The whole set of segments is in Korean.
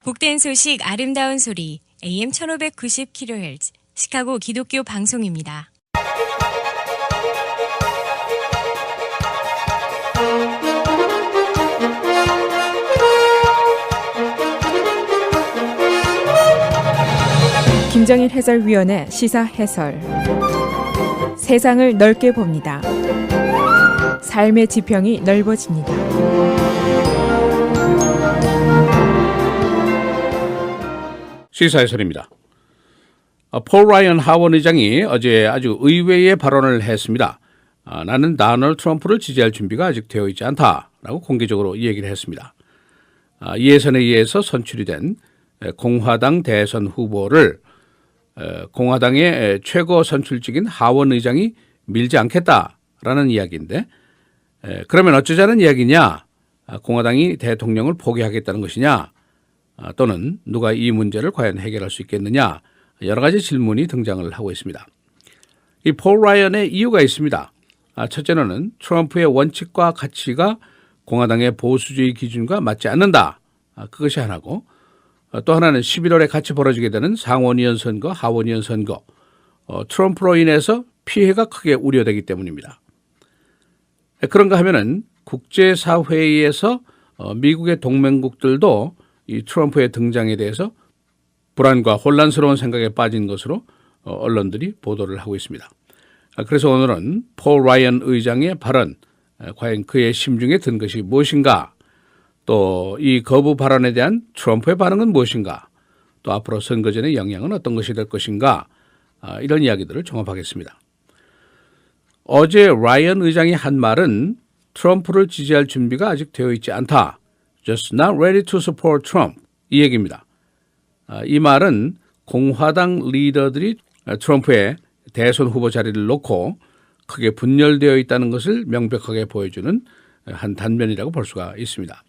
복된 소식 아름다운 소리 AM 1590kHz 시카고 기독교 방송입니다. 김정일 해설위원의 시사 해설. 세상을 넓게 봅니다. 삶의 지평이 넓어집니다. 시사 해설입니다. 폴 라이언 하원 의장이 어제 아주 의외의 발언을 했습니다. 나는 도널드 트럼프를 지지할 준비가 아직 되어 있지 않다라고 공개적으로 얘기를 했습니다. 예선에 의해서 선출이 된 공화당 대선 후보를 공화당의 최고 선출직인 하원 의장이 밀지 않겠다라는 이야기인데, 그러면 어쩌자는 이야기냐? 공화당이 대통령을 포기하겠다는 것이냐? 또는 누가 이 문제를 과연 해결할 수 있겠느냐? 여러 가지 질문이 등장을 하고 있습니다. 이 폴 라이언의 이유가 있습니다. 첫째로는 트럼프의 원칙과 가치가 공화당의 보수주의 기준과 맞지 않는다. 그것이 하나고, 또 하나는 11월에 같이 벌어지게 되는 상원의원 선거, 하원의원 선거, 트럼프로 인해서 피해가 크게 우려되기 때문입니다. 그런가 하면은 국제사회에서 미국의 동맹국들도 이 트럼프의 등장에 대해서 불안과 혼란스러운 생각에 빠진 것으로 언론들이 보도를 하고 있습니다. 그래서 오늘은 폴 라이언 의장의 발언, 과연 그의 심중에 든 것이 무엇인가, 또 이 거부 발언에 대한 트럼프의 반응은 무엇인가, 또 앞으로 선거전의 영향은 어떤 것이 될 것인가, 이런 이야기들을 종합하겠습니다. 어제 라이언 의장이 한 말은 트럼프를 지지할 준비가 아직 되어 있지 않다. Just not ready to support Trump. 이 얘기입니다. 이 말은 공화당 리더들이 트럼프의 대선 후보 자리를 놓고 크게 분열되어 있다는 것을 명백하게 보여주는 한 단면이라고 볼 수가 있습니다.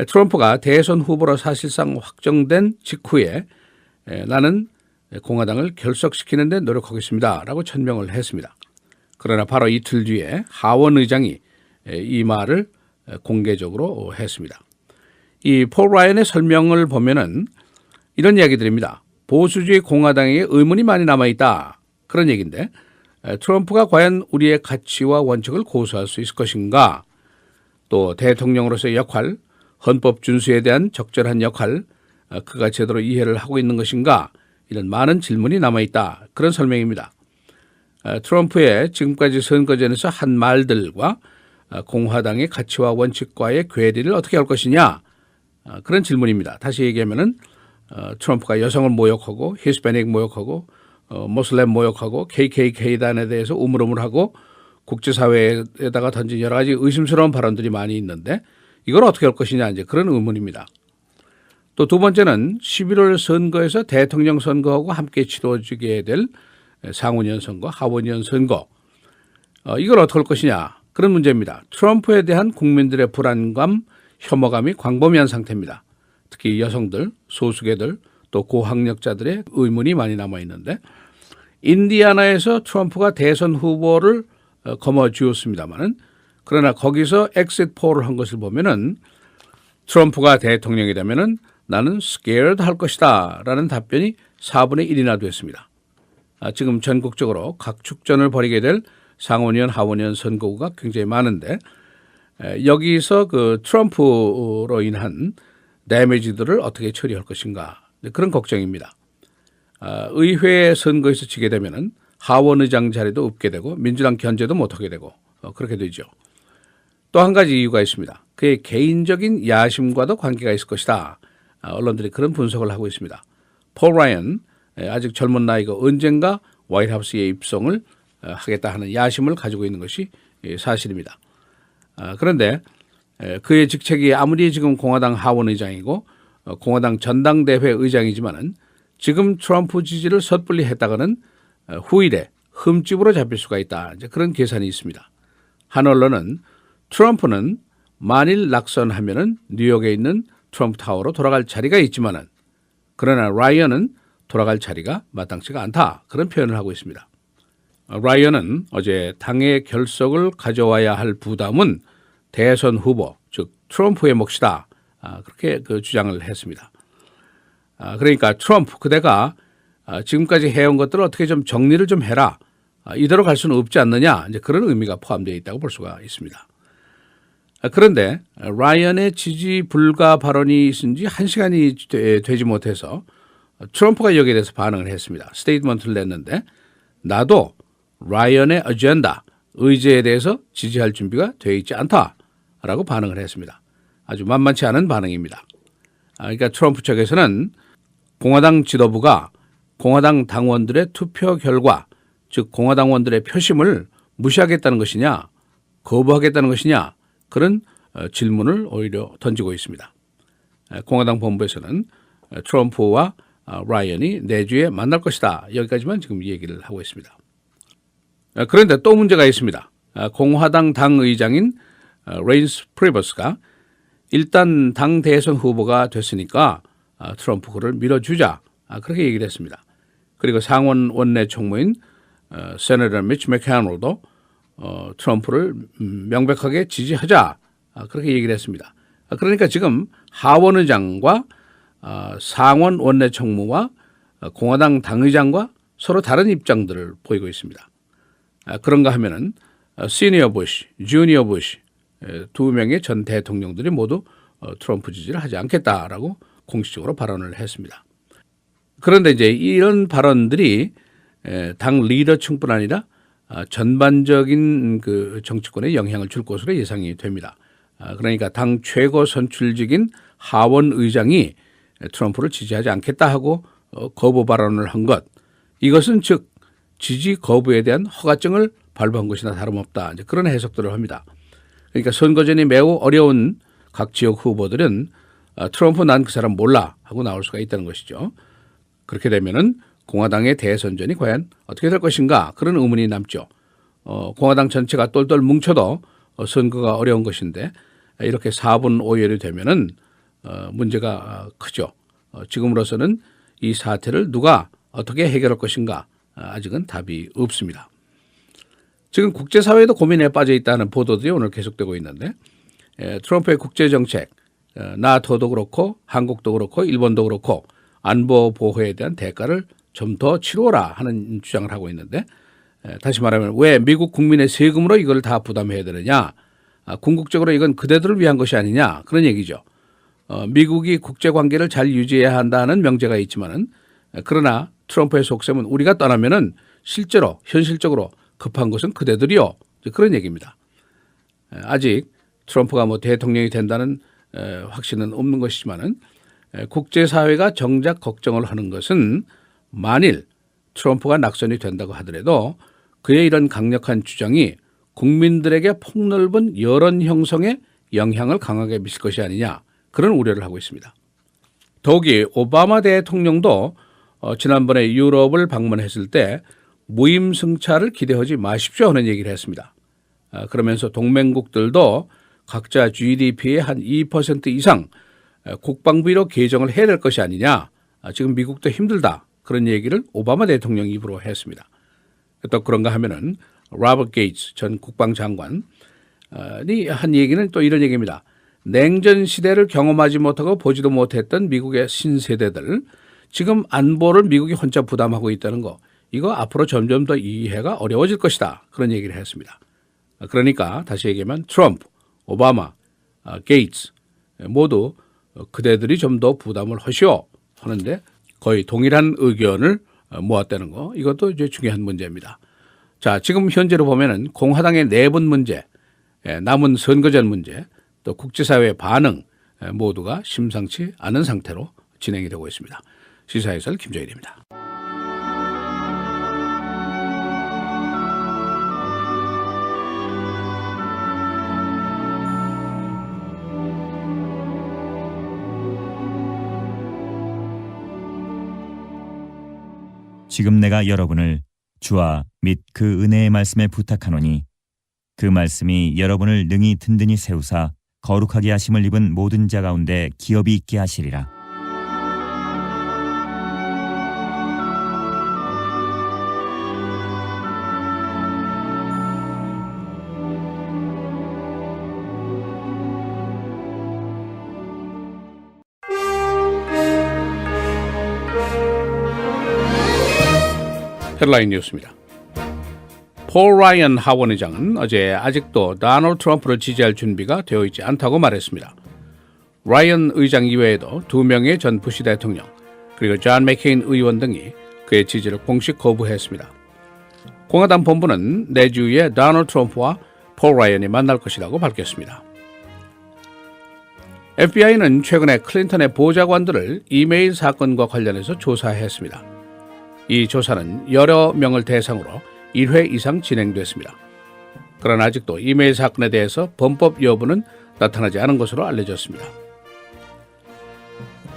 트럼프가 대선 후보로 사실상 확정된 직후에 나는 공화당을 결속시키는 데 노력하겠습니다 라고 천명을 했습니다. 그러나 바로 이틀 뒤에 하원 의장이 이 말을 공개적으로 했습니다. 이 폴 라이언의 설명을 보면은 이런 이야기들입니다. 보수주의 공화당에 의문이 많이 남아있다. 그런 얘기인데, 트럼프가 과연 우리의 가치와 원칙을 고수할 수 있을 것인가, 또 대통령으로서의 역할, 헌법 준수에 대한 적절한 역할, 그가 제대로 이해를 하고 있는 것인가, 이런 많은 질문이 남아있다. 그런 설명입니다. 트럼프의 지금까지 선거전에서 한 말들과 공화당의 가치와 원칙과의 괴리를 어떻게 할 것이냐, 그런 질문입니다. 다시 얘기하면은 트럼프가 여성을 모욕하고 히스패닉 모욕하고 모슬렘 모욕하고 KKK단에 대해서 우물우물하고 국제사회에다가 던진 여러 가지 의심스러운 발언들이 많이 있는데, 이걸 어떻게 할 것이냐, 이제 그런 의문입니다. 또 두 번째는 11월 선거에서 대통령 선거하고 함께 치러지게 될 상원의원 선거, 하원의원 선거, 이걸 어떻게 할 것이냐, 그런 문제입니다. 트럼프에 대한 국민들의 불안감, 혐오감이 광범위한 상태입니다. 특히 여성들, 소수계들, 또 고학력자들의 의문이 많이 남아있는데, 인디아나에서 트럼프가 대선 후보를 거머쥐었습니다만은, 그러나 거기서 엑sit 폴을 한 것을 보면은 트럼프가 대통령이 되면은 나는 scared 할 것이다 라는 답변이 4분의 1이나 됐습니다. 지금 전국적으로 각 축전을 벌이게 될 상원의원, 하원의원 선거구가 굉장히 많은데, 여기서 그 트럼프로 인한 데미지들을 어떻게 처리할 것인가, 그런 걱정입니다. 의회 선거에서 지게 되면은 하원의장 자리도 없게 되고 민주당 견제도 못하게 되고 그렇게 되죠. 또 한 가지 이유가 있습니다. 그의 개인적인 야심과도 관계가 있을 것이다. 언론들이 그런 분석을 하고 있습니다. 폴 라이언, 아직 젊은 나이가 언젠가 화이트하우스에 입성을 하겠다 하는 야심을 가지고 있는 것이 사실입니다. 그런데 그의 직책이 아무리 지금 공화당 하원 의장이고 공화당 전당대회 의장이지만은 지금 트럼프 지지를 섣불리 했다가는 후일에 흠집으로 잡힐 수가 있다. 이제 그런 계산이 있습니다. 한 언론은 트럼프는 만일 낙선하면은 뉴욕에 있는 트럼프 타워로 돌아갈 자리가 있지만은, 그러나 라이언은 돌아갈 자리가 마땅치가 않다. 그런 표현을 하고 있습니다. 라이언은 어제 당의 결석을 가져와야 할 부담은 대선 후보, 즉 트럼프의 몫이다. 그렇게 그 주장을 했습니다. 그러니까 트럼프 그대가 지금까지 해온 것들을 어떻게 좀 정리를 좀 해라. 이대로 갈 수는 없지 않느냐. 이제 그런 의미가 포함되어 있다고 볼 수가 있습니다. 그런데 라이언의 지지 불가 발언이 있은 지 1시간이 되지 못해서 트럼프가 여기에 대해서 반응을 했습니다. 스테이트먼트를 냈는데 나도 라이언의 어젠다, 의제에 대해서 지지할 준비가 되어 있지 않다라고 반응을 했습니다. 아주 만만치 않은 반응입니다. 그러니까 트럼프 측에서는 공화당 지도부가 공화당 당원들의 투표 결과, 즉 공화당원들의 표심을 무시하겠다는 것이냐, 거부하겠다는 것이냐, 그런 질문을 오히려 던지고 있습니다. 공화당 본부에서는 트럼프와 라이언이 내주에 만날 것이다. 여기까지만 지금 얘기를 하고 있습니다. 그런데 또 문제가 있습니다. 공화당 당의장인 레인스 프리버스가 일단 당 대선 후보가 됐으니까 트럼프 그를 밀어주자. 그렇게 얘기를 했습니다. 그리고 상원 원내 총무인 세네터 미치 맥캐널도 트럼프를 명백하게 지지하자. 그렇게 얘기를 했습니다. 그러니까 지금 하원 의장과 상원 원내 총무와 공화당 당의장과 서로 다른 입장들을 보이고 있습니다. 그런가 하면은 시니어 부시, 주니어 부시 두 명의 전 대통령들이 모두 트럼프 지지를 하지 않겠다라고 공식적으로 발언을 했습니다. 그런데 이제 이런 발언들이 당 리더층뿐 아니라 전반적인 그 정치권에 영향을 줄 것으로 예상이 됩니다. 그러니까 당 최고 선출직인 하원 의장이 트럼프를 지지하지 않겠다 하고 거부 발언을 한 것, 이것은 즉 지지 거부에 대한 허가증을 발부한 것이나 다름없다. 이제 그런 해석들을 합니다. 그러니까 선거전이 매우 어려운 각 지역 후보들은 트럼프 난 그 사람 몰라 하고 나올 수가 있다는 것이죠. 그렇게 되면은 공화당의 대선전이 과연 어떻게 될 것인가 그런 의문이 남죠. 공화당 전체가 똘똘 뭉쳐도 선거가 어려운 것인데 이렇게 4분 5열이 되면은 문제가 크죠. 지금으로서는 이 사태를 누가 어떻게 해결할 것인가 아직은 답이 없습니다. 지금 국제사회도 고민에 빠져 있다는 보도들이 오늘 계속되고 있는데 트럼프의 국제정책, 나토도 그렇고 한국도 그렇고 일본도 그렇고 안보 보호에 대한 대가를 좀 더 치루어라 하는 주장을 하고 있는데 다시 말하면 왜 미국 국민의 세금으로 이걸 다 부담해야 되느냐. 궁극적으로 이건 그대들을 위한 것이 아니냐 그런 얘기죠. 미국이 국제관계를 잘 유지해야 한다는 명제가 있지만은 그러나 트럼프의 속셈은 우리가 떠나면은 실제로 현실적으로 급한 것은 그대들이요. 그런 얘기입니다. 아직 트럼프가 뭐 대통령이 된다는 확신은 없는 것이지만은 국제사회가 정작 걱정을 하는 것은 만일 트럼프가 낙선이 된다고 하더라도 그의 이런 강력한 주장이 국민들에게 폭넓은 여론 형성에 영향을 강하게 미칠 것이 아니냐 그런 우려를 하고 있습니다. 더욱이 오바마 대통령도 지난번에 유럽을 방문했을 때 무임승차를 기대하지 마십시오 하는 얘기를 했습니다. 그러면서 동맹국들도 각자 GDP의 한 2% 이상 국방비로 계정을 해야 될 것이 아니냐. 지금 미국도 힘들다. 그런 얘기를 오바마 대통령 입으로 했습니다. 또 그런가 하면은 로버트 게이츠 전 국방장관이 한 얘기는 또 이런 얘기입니다. 냉전 시대를 경험하지 못하고 보지도 못했던 미국의 신세대들 지금 안보를 미국이 혼자 부담하고 있다는 거 이거 앞으로 점점 더 이해가 어려워질 것이다. 그런 얘기를 했습니다. 그러니까 다시 얘기하면 트럼프, 오바마, 게이츠 모두 그대들이 좀 더 부담을 하시오 하는데 거의 동일한 의견을 모았다는 거 이것도 이제 중요한 문제입니다. 자, 지금 현재로 보면은 공화당의 내분 문제, 남은 선거전 문제, 또 국제사회의 반응 모두가 심상치 않은 상태로 진행이 되고 있습니다. 시사해설 김정일입니다. 지금 내가 여러분을 주와 및 그 은혜의 말씀에 부탁하노니 그 말씀이 여러분을 능히 든든히 세우사 거룩하게 하심을 입은 모든 자 가운데 기업이 있게 하시리라. 헤드라인 뉴스입니다. 폴 라이언 하원의장은 어제 아직도 도널드 트럼프를 지지할 준비가 되어 있지 않다고 말했습니다. 라이언 의장 이외에도 2명의 전 부시 대통령 그리고 존 맥케인 의원 등이 그의 지지를 공식 거부했습니다. 공화당 본부는 내주에 도널드 트럼프와 폴 라이언이 만날 것이라고 밝혔습니다. FBI는 최근에 클린턴의 보좌관들을 이메일 사건과 관련해서 조사했습니다. 이 조사는 여러 명을 대상으로 1회 이상 진행됐습니다. 그러나 아직도 이메일 사건에 대해서 범법 여부는 나타나지 않은 것으로 알려졌습니다.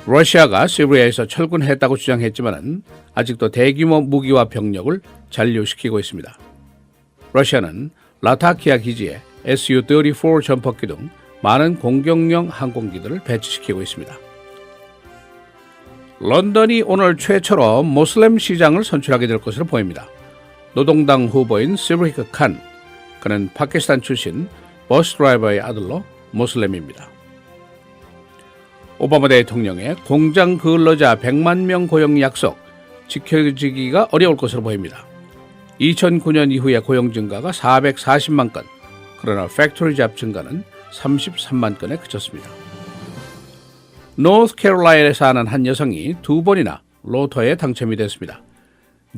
러시아가 시리아에서 철군했다고 주장했지만 아직도 대규모 무기와 병력을 잔류시키고 있습니다. 러시아는 라타키아 기지에 Su-34 전폭기 등 많은 공격용 항공기들을 배치시키고 있습니다. 런던이 오늘 최초로 모슬렘 시장을 선출하게 될 것으로 보입니다. 노동당 후보인 시브리크 칸, 그는 파키스탄 출신 버스 드라이버의 아들로 모슬렘입니다. 오바마 대통령의 공장 근로자 100만 명 고용 약속 지켜지기가 어려울 것으로 보입니다. 2009년 이후의 고용 증가가 440만 건, 그러나 팩토리 잡 증가는 33만 건에 그쳤습니다. 노스캐롤라이나에 사는 한 여성이 2번이나 로또에 당첨이 됐습니다.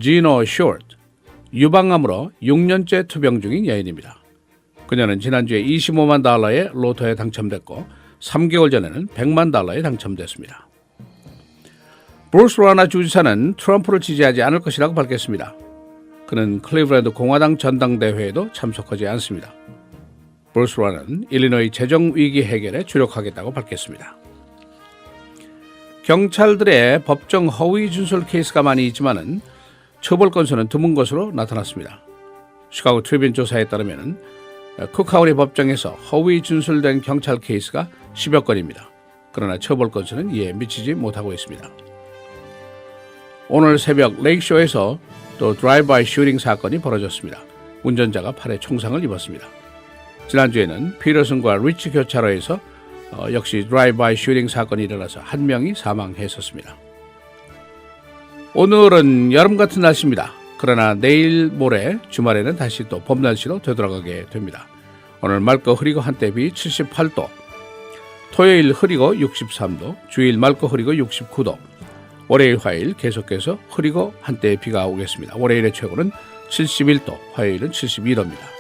지노 쇼트, 유방암으로 6년째 투병 중인 여인입니다. 그녀는 지난주에 $25만 달러의 로또에 당첨됐고 3개월 전에는 $100만 달러에 당첨됐습니다. 브루스 라나 주지사는 트럼프를 지지하지 않을 것이라고 밝혔습니다. 그는 클리브랜드 공화당 전당대회에도 참석하지 않습니다. 브루스 라나는 일리노이 재정위기 해결에 주력하겠다고 밝혔습니다. 경찰들의 법정 허위 준술 케이스가 많이 있지만은 처벌 건수는 드문 것으로 나타났습니다. 시카고 트리뷴 조사에 따르면 쿡카운티 법정에서 허위 준술된 경찰 케이스가 10여 건입니다. 그러나 처벌 건수는 이에 미치지 못하고 있습니다. 오늘 새벽 레이크쇼에서 또 드라이브-바이 슈팅 사건이 벌어졌습니다. 운전자가 팔에 총상을 입었습니다. 지난주에는 피터슨과 리치 교차로에서 역시 드라이브-바이 슈팅 사건이 일어나서 한 명이 사망했었습니다. 오늘은 여름 같은 날씨입니다. 그러나 내일 모레 주말에는 다시 또 봄 날씨로 되돌아가게 됩니다. 오늘 맑고 흐리고 한때 비 78도, 토요일 흐리고 63도, 주일 맑고 흐리고 69도, 월요일 화요일 계속해서 흐리고 한때 비가 오겠습니다. 월요일의 최고는 71도, 화요일은 72도입니다.